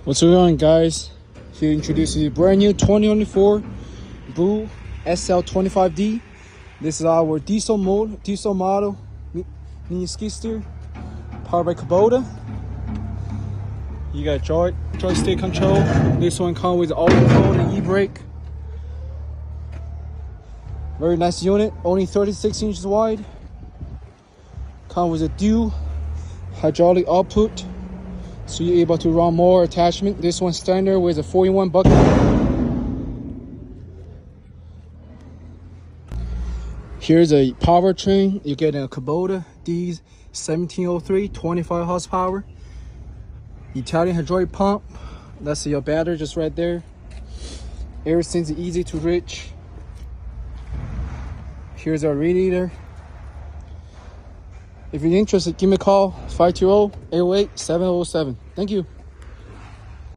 What's going on, guys? Here introduces the brand new 2024 Blue SL25D. This is our diesel model mini skid steer, powered by Kubota. You got joystick control. This one comes with auto control and e-brake. Very nice unit, only 36 inches wide. Comes with a dual hydraulic output, so you're able to run more attachment. This one's standard with a 4-in-1 bucket. Here's a powertrain. You get a Kubota D1703, 25 horsepower. Italian hydraulic pump. That's your battery just right there. Everything's easy to reach. Here's our radiator. If you're interested, give me a call, 520-808-7007. Thank you.